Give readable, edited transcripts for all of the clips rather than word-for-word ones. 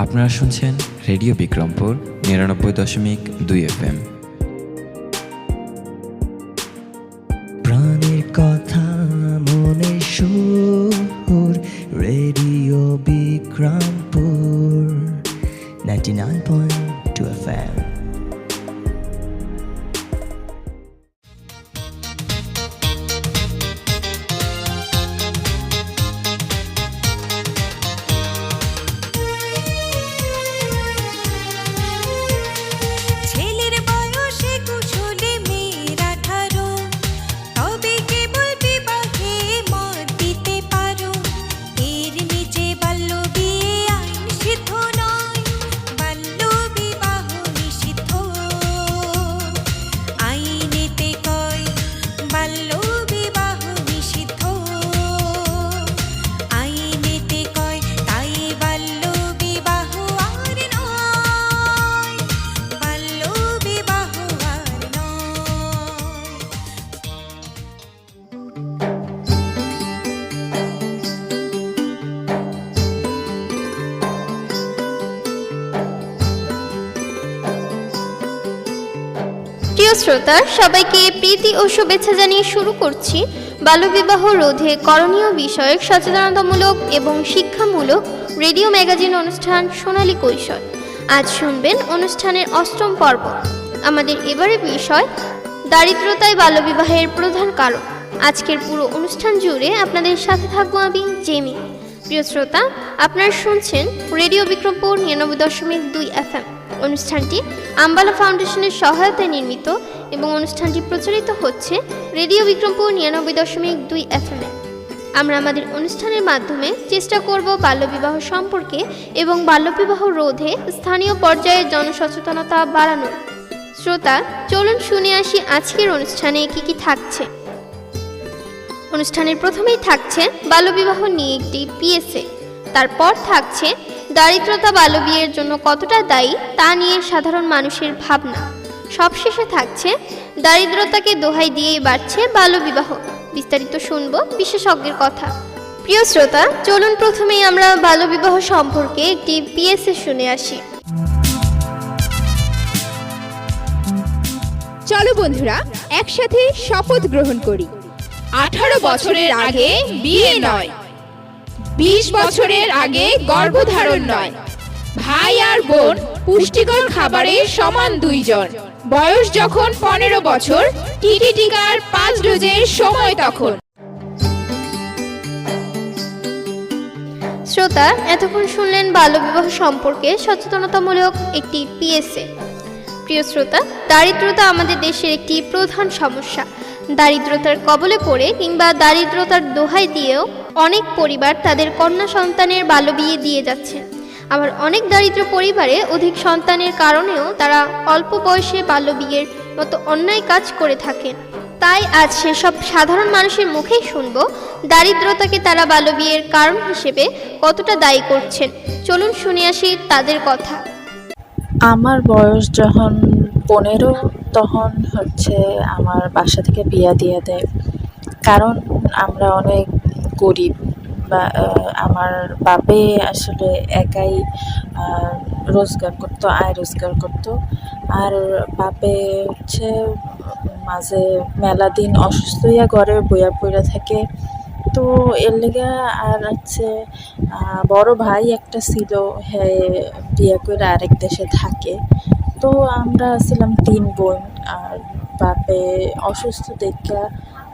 আপনারা শুনছেন radio Bikrampur ৯৯.২ FM। প্রাণের কথা মনে সুর, রেডিও বিক্রমপুর 99.2 FM। প্রিয় শ্রোতা, সবাইকে প্রীতি ও শুভেচ্ছা জানিয়ে শুরু করছি বাল্যবিবাহ রোধে করণীয় বিষয়ক সচেতনতামূলক এবং শিক্ষামূলক রেডিও ম্যাগাজিন অনুষ্ঠান সোনালী কৈশোর। আজ শুনবেন অনুষ্ঠানের ৮ম পর্ব। আমাদের এবারের বিষয় দারিদ্রতায় বাল্যবিবাহের প্রধান কারণ। আজকের পুরো অনুষ্ঠান জুড়ে আপনাদের সাথে থাকবো আমি জেমি। প্রিয় শ্রোতা, আপনারা শুনছেন রেডিও বিক্রমপুর ৯৯.২ FM। অনুষ্ঠানটি আম্বালা ফাউন্ডেশনের সহায়তায় নির্মিত এবং অনুষ্ঠানটি প্রচারিত হচ্ছে রেডিও বিক্রমপুর ৯৯.২ FM। আমরা আমাদের অনুষ্ঠানের মাধ্যমে চেষ্টা করব বাল্যবিবাহ সম্পর্কে এবং বাল্যবিবাহ রোধে স্থানীয় পর্যায়ে জনসচেতনতা বাড়ানো। শ্রোতা, চলুন শুনে আসি আজকের অনুষ্ঠানে কি থাকছে। অনুষ্ঠানের প্রথমেই থাকছে বাল্যবিবাহ নিয়ে একটি পিএসএ, তারপর থাকছে দারিদ্রতা বাল্যবিয়ের জন্য কতটা দায়ী তা নিয়ে সাধারণ মানুষের ভাবনা। সবশেষে থাকছে দারিদ্রতাকে দোহাই দিয়েই বাড়ছে বাল্যবিবাহ। বিস্তারিত শুনব বিশেষজ্ঞের কথা। প্রিয় শ্রোতা, চলুন প্রথমেই আমরা বাল্যবিবাহ সম্পর্কে একটি পিএসএ শুনে আসি। চলো বন্ধুরা, একসাথে শপথ গ্রহণ করি। 18 বছরের আগে বিয়ে নয়, 20 বছরের আগে গর্ভধারণ নয়, ভাই আর বোন পুষ্টিকর খাবারে সমান 2 জন। বয়স যখন 15 বছর, টিটি টিকার 5 ডোজের সময় তখন। শ্রোতা, এতক্ষণ শুনলেন বাল্যবিবাহ সম্পর্কে সচেতনতামূলক একটি পিএসএ। প্রিয় শ্রোতা, দারিদ্রতা আমাদের দেশের একটি প্রধান সমস্যা। দারিদ্রতার কবলে পড়ে কিংবা দারিদ্রতার দোহাই দিয়েও অনেক পরিবার তাদের কন্যা সন্তানের বাল্যবিয়ে দিয়ে যাচ্ছে। আবার অনেক দারিদ্র পরিবারে অধিক সন্তানের কারণেও তারা অল্প বয়সে বাল্যবিয়ের মতো অন্যায় কাজ করে থাকেন। তাই আজ সেসব সাধারণ মানুষের মুখেই শুনবো দারিদ্রতাকে তারা বাল্যবিয়ের কারণ হিসেবে কতটা দায়ী করছেন। চলুন শুনে আসি তাদের কথা। আমার বয়স যখন 15, তখন আমার বাসা থেকে বিয়া দিয়ে দেয়। কারণ আমরা অনেক গরিব, বা আমার বাপে আসলে একাই আয় রোজগার করতো। আর বাপে মাঝে মেলা দিন অসুস্থ হইয়া ঘরে বইয়া পড়ে থাকে। তো এর লেগে আর বড় ভাই একটা ছিল, হ্যাঁ বিয়ে করে আরেক দেশে থাকে। তো আমরা ছিলাম 3 বোন। আর বাপে অসুস্থ দেখা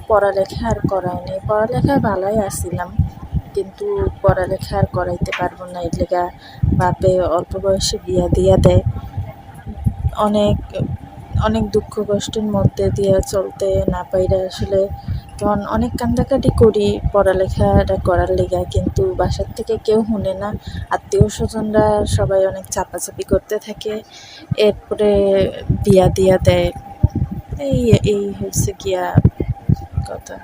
পড়ালেখা আর করায়নি। পড়ালেখায় ভালোই আসছিলাম, কিন্তু পড়ালেখা আর করাইতে পারবো না। এর লেগে বাপে অল্প বয়সে বিয়া দিয়া দেয়। অনেক দুঃখ কষ্টের মধ্যে দিয়ে চলতে না পাইরা আসলে তখন অনেক কান্দাকাটি করি পড়ালেখাটা করার লেগে, কিন্তু বাসার থেকে কেউ শুনে না। আত্মীয় স্বজনরা সবাই অনেক চাপাচাপি করতে থাকে। এরপরে বিয়া দিয়া দেয়। এই হচ্ছে গিয়া কথা।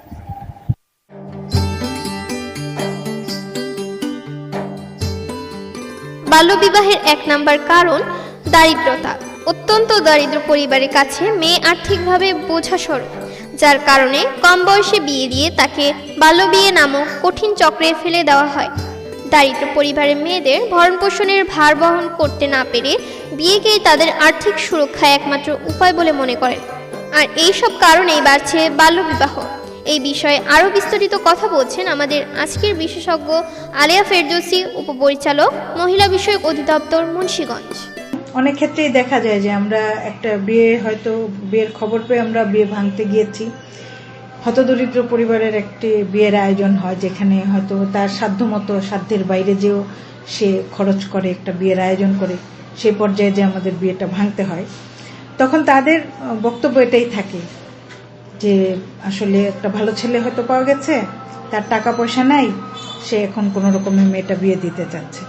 বাল্যবিবাহের 1 নম্বর কারণ দারিদ্রতা। অত্যন্ত দারিদ্র পরিবারের কাছে মেয়ে আর্থিকভাবে বোঝাসড়, যার কারণে কম বয়সে বিয়ে দিয়ে তাকে বাল্যবিয়ে নামক কঠিন চক্রে ফেলে দেওয়া হয়। দারিদ্র পরিবারের মেয়েদের ভরণ পোষণের ভার বহন করতে না পেরে বিয়েকেই তাদের আর্থিক সুরক্ষায় একমাত্র উপায় বলে মনে করেন। আর এই সব কারণেই বাড়ছে বাল্যবিবাহ। এই বিষয়ে আরও বিস্তারিত কথা বলছেন আমাদের আজকের বিশেষজ্ঞ আলেয়া ফেরদৌসী, উপপরিচালক মহিলা বিষয়ক অধিদপ্তর, মুন্সিগঞ্জ। অনেক ক্ষেত্রেই দেখা যায় যে আমরা একটা বিয়ের খবর পেয়ে আমরা বিয়ে ভাঙতে গিয়েছি। হতদরিদ্র পরিবারের একটি বিয়ের আয়োজন হয়, যেখানে হয়তো তার সাধ্যমতো, সাধ্যের বাইরে যেও সে খরচ করে একটা বিয়ের আয়োজন করে, সেই পর্যায়ে যে আমাদের বিয়েটা ভাঙতে হয়, তখন তাদের বক্তব্য এটাই থাকে যে আসলে একটা ভালো ছেলে হয়তো পাওয়া গেছে, তার টাকা পয়সা নাই, সে এখন কোনো রকমে মেয়েটা বিয়ে দিতে চাচ্ছে।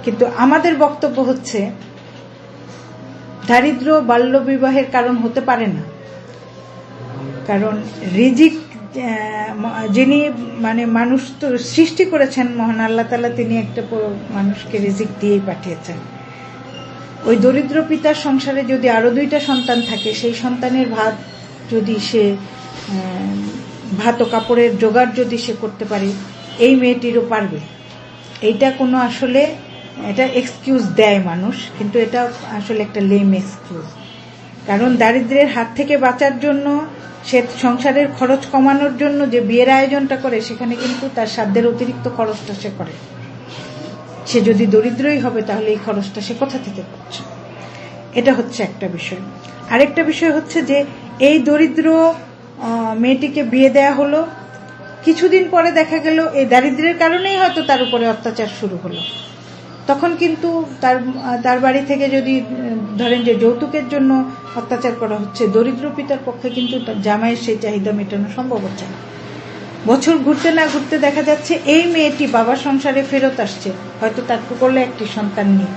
কিন্তু আমাদের বক্তব্য হচ্ছে দারিদ্র বাল্যবিবাহের কারণ হতে পারে না। কারণ রিজিক যিনি মানুষ তো সৃষ্টি করেছেন মহান আল্লাহ তাআলা, তিনি একটা মানুষকে রিজিক দিয়েই পাঠিয়েছেন। ওই দরিদ্র পিতার সংসারে যদি আরো 2টা সন্তান থাকে, সেই সন্তানের ভাত ও কাপড়ের জোগাড় যদি সে করতে পারে, এই মেয়েটিরও পারবে। এইটা কোনো আসলে এটা এক্সকিউজ দেয় মানুষ, কিন্তু এটা আসলে একটা লেম এক্সকিউজ। কারণ দারিদ্র্যের হাত থেকে বাঁচার জন্য, সে সংসারের খরচ কমানোর জন্য যে বিয়ের আয়োজনটা করে, সেখানে কিন্তু তার সাধ্যের অতিরিক্ত খরচটা সে করে। সে যদি দরিদ্রই হবে তাহলে এই খরচটা সে কোথা থেকে করছে? এটা হচ্ছে একটা বিষয়। আরেকটা বিষয় হচ্ছে যে এই দরিদ্র মেয়েটিকে বিয়ে দেয়া হলো, কিছুদিন পরে দেখা গেল এই দারিদ্র্যের কারণেই হয়তো তার উপরে অত্যাচার শুরু হলো। তখন কিন্তু তার বাড়ি থেকে যদি ধরেন যে যৌতুকের জন্য অত্যাচার করা হচ্ছে, দরিদ্র পিতার পক্ষে কিন্তু জামাইয়ের সেই চাহিদা মেটানো সম্ভব হচ্ছে না। বছর ঘুরতে না ঘুরতে দেখা যাচ্ছে এই মেয়েটি বাবার সংসারে ফেরত আসছে, হয়তো তার কোলে একটি সন্তান নেই।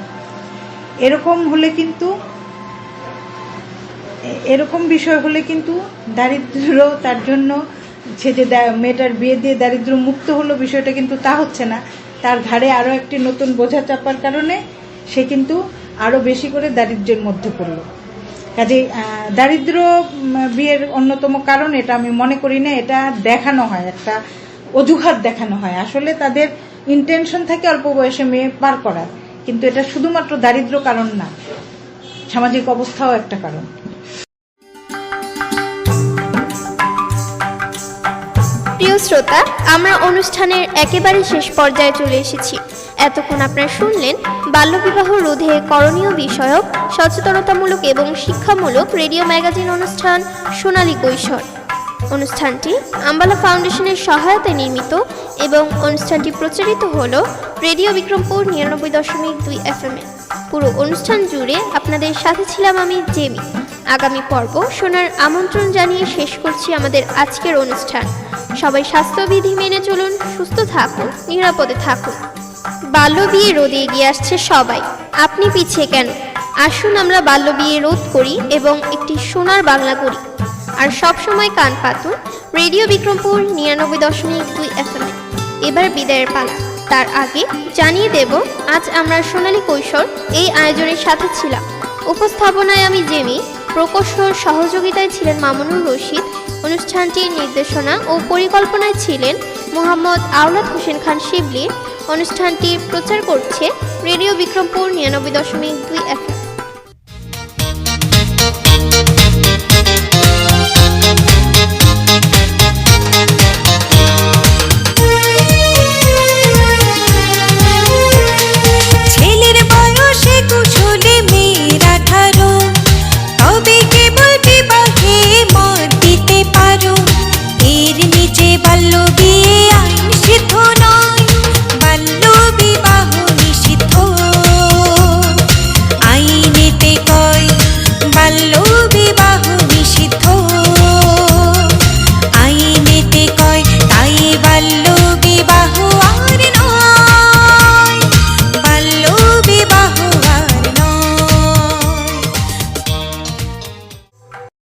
এরকম বিষয় হলে কিন্তু দারিদ্র তার জন্য, সে যে মেয়েটার বিয়ে দিয়ে দারিদ্র মুক্ত হলো, বিষয়টা কিন্তু তা হচ্ছে না। তার ঘাড়ে আরো একটি নতুন বোঝা চাপার কারণে সে কিন্তু আরো বেশি করে দারিদ্র্যের মধ্যে পড়ল। কাজেই দারিদ্র বিয়ের অন্যতম কারণ এটা আমি মনে করি না। এটা দেখানো হয়, একটা অজুহাত দেখানো হয়। আসলে তাদের ইন্টেনশন থাকে অল্প বয়সে মেয়ে পার করার, কিন্তু এটা শুধুমাত্র দারিদ্র কারণ না, সামাজিক অবস্থাও একটা কারণ। প্রিয় শ্রোতা, আমরা অনুষ্ঠানের একেবারে শেষ পর্যায়ে চলে এসেছি। এতক্ষণ আপনারা শুনলেন বাল্যবিবাহ রোধে করণীয় বিষয়ক সচেতনতামূলক এবং শিক্ষামূলক রেডিও ম্যাগাজিন অনুষ্ঠান সোনালী কৈশোর। অনুষ্ঠানটি আম্বালা ফাউন্ডেশনের সহায়তায় নির্মিত এবং অনুষ্ঠানটি প্রচারিত হলো রেডিও বিক্রমপুর 99.2 FM। পুরো অনুষ্ঠান জুড়ে আপনাদের সাথে ছিলাম আমি জেমি। আগামী পর্ব শোনার আমন্ত্রণ জানিয়ে শেষ করছি আমাদের আজকের অনুষ্ঠান। সবাই স্বাস্থ্যবিধি মেনে চলুন, সুস্থ থাকুন, নিরাপদে থাকুন। বাল্যবিয়ে রোধে এগিয়ে আসছে সবাই, আপনি পিছিয়ে কেন? আসুন আমরা বাল্যবিয়ে রোধ করি এবং একটি সোনার বাংলা করি। আর সব সময় কান পাতুন রেডিও বিক্রমপুর 99.2 FM। এবার বিদায়ের পালা। তার আগে জানিয়ে দেব আজ আমরা সোনালী কৈশোর এই আয়োজনের সাথে ছিলাম। উপস্থাপনায় আমি জেমি, প্রকৌশল সহযোগিতায় ছিলেন মামুনুর রশিদ, অনুষ্ঠানটির নির্দেশনা ও পরিকল্পনায় ছিলেন মোহাম্মদ আওলাদ হোসেন খান শিবলি। অনুষ্ঠানটি প্রচার করছে রেডিও বিক্রমপুর 99.2 FM। বাল্য বিবাহ